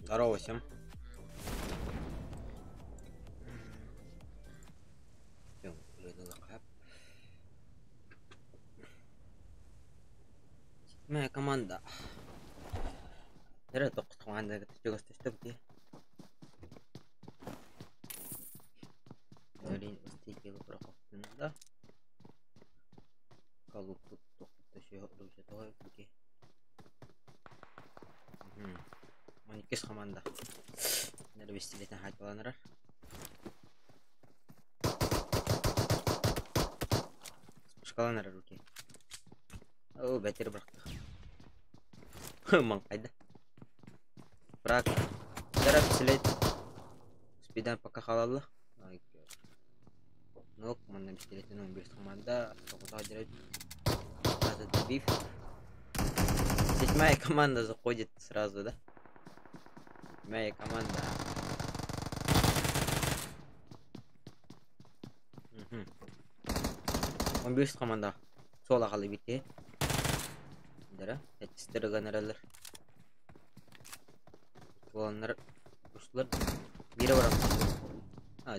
Здорово всем. Моя команда. Дәрі тоқыс команда төстөгөс төстөп Нөлин стейкелі проқоқтыңызда. Қалуп тут тоқытты шеу ұлжа тоғай бүке. 12 команда. Нәрі бестелетін хайт баланырар. Шкаланырар бүке. О, бәтері бұрақтық. Ман қайды. Бірақ, дәрі пісілет. Спидан пока қалалы. Нок, мана бестелетін 11 команда. Тоқытаға дәрі. Сразу добив. 7-я команда заходит сразу, да? 7-я команда. 11 команда. Сол ағалы бетке. Дәрі, әтістері ғанаралар. Оланлар ұшылар. Бері барам.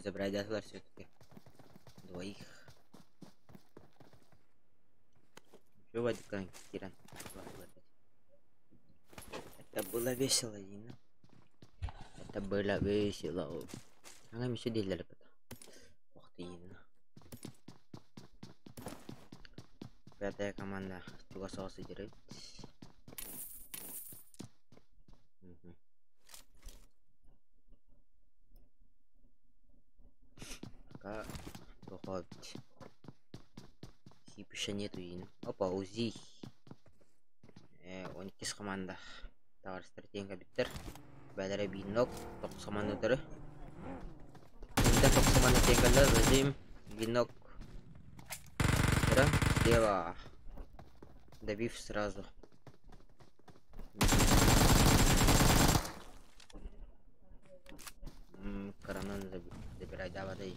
Забрайдатылар все-таки. Двоих. Что водикан киран? Это было весело, Дина. Это было весело. Она мне все делали потом. Ух ты, Дина. 5-я команда. Juga soal sejarah. Пока выходит. Хипиша нету ин. Опа, УЗИ. 12 команда. Товар стратегия биттер. Бәлері бинок. 9 команда өтірі. Енді 9 команда теңгілі. Зажим. Бинок. Слева. Добив сразу. Кранан забирай, давай.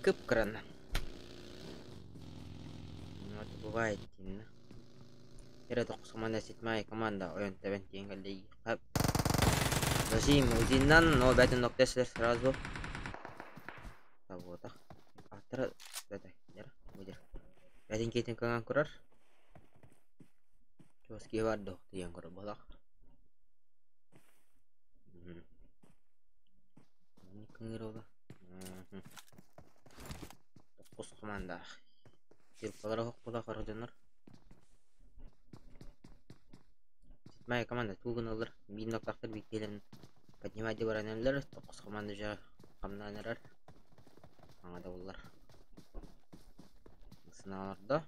Кып крана. Ну, это бывает, Дина. Это команда 7-я команда. Ойон табен теңгілі. Зажим узиннан, но бәтін ноктесілер сразу. Вот. Аттыра. Бәтін кетен көңін көрір. Чоски бар доқты ең көрі болақ. Не көңір олы? 9 команда. Келпалары хоқ болақ арғыдыныр. 7-я команда туғын олыр. Бейін ноқтақтыр бейткелерін поднимайды баранелер. 9 команда жа қамданырар. Аңада олар. Сыналарда.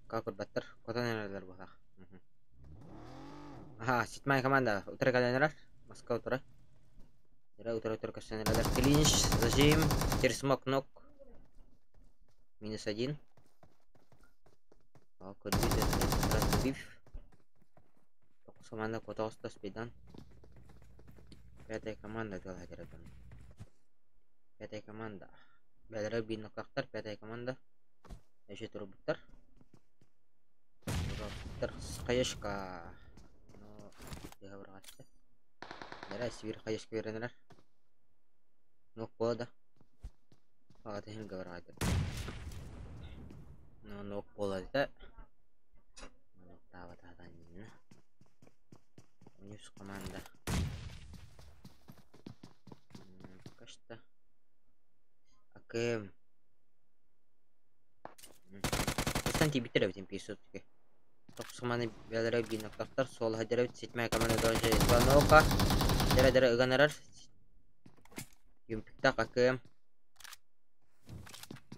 Как баттыр? Котанерлер болақ. 7-я команда. Утыры каленер. Москва утыры. Утыры каленер. Клинч. Зажим. Терсмок нок. -1. Добив. 9 команда кота оста спидан. 5-я команда. 5-я команда. Бәлері бейін ноқтақтар. 5-я команда. Әже тұры бұттар. Қайышқа. Но, деға бір қашты. Дәрі әсібір қайышқа беренілер. Нок болады. Ағаты хелгі бір қайды. Нок болады да. Нок табатадан дейін. 13 команда. Қашты. АКМ. Остан тибиттер өтен пейсотке. 9 команда бәлері бейін ноқтақтар. Сол хадер өт. 7-я команда дөржі. Ивановка. Дәрі ұғанарар. Юмпиктақ АКМ.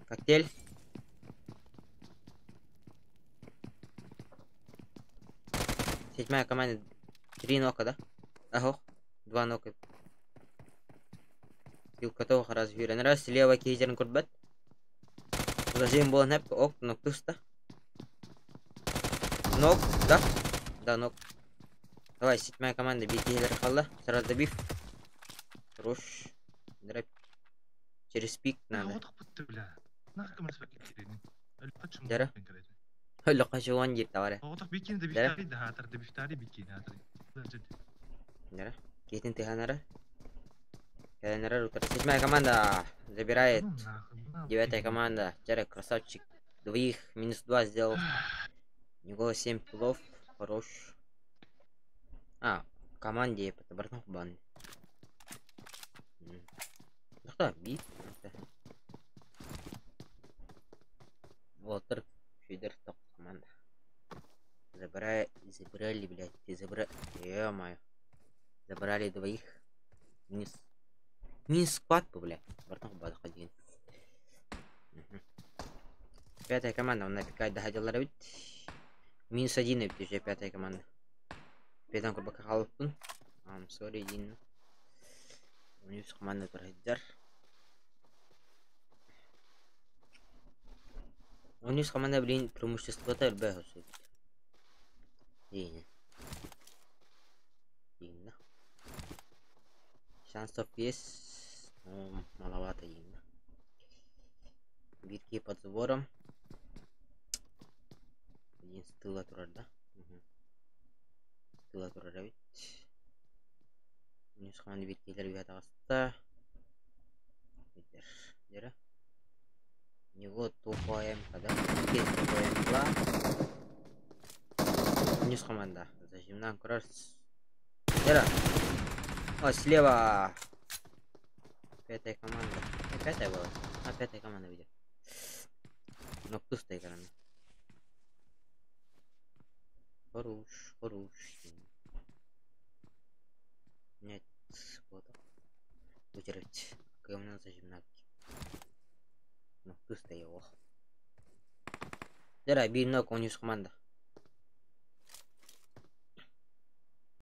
Коктейль. Седьмая команда 3 нока, да? Ага, 2 нока. Юлкатова хараз вирен раз. Слева кейзерін көрбәт. Зажим болын әп. Ок, нок тұста. Нок, да? Да, нок. Давай, 7-я команда бейкейлер қалды. Сразу добив. Хорош. Дрэп. Через пик надо. Дәрі. Өлі қашы 10 жетті бары. Оғытық бекені де бифтари да хатыр, да бифтари бекені хатыр. Дера. Кетин Тиханара. Тиханара утра. 7-я команда забирает. 9-я команда. Джерек, красавчик. Двоих, -2 сделал. У него 7 киллов. Хорош. Команде подобрал бан. Ну что, бит. Вот, фидер топ команда. Забрали, блядь, Ё-моё. Забрали двоих. Минус склад, блядь. Бартах бада ходил. 5-я команда, он напекает доходила бит. -1 бит уже 5-я команда. Педан курбака халыктын. Sorry, Дин. Минус команда турайдар. Минус команда, блин, преимущество-то РБ суть. Дин. Шансов есть, но маловато именно. Битки под забором. Один с тыла турар, да? С тыла турар ведь. Минус команда биткилер бит агаста. Дера. У него тупая МК, да? Есть тупая МК. Минус команда. Зажимнаем кросс. Дера. О, слева. 5-я команда. 5-я была. 5-я команда видит. Но пустая экран. Хорош. Нет, вот. Вытереть. Говно зажимнатки. Но пустая его. Дера, бил ног, у них команда.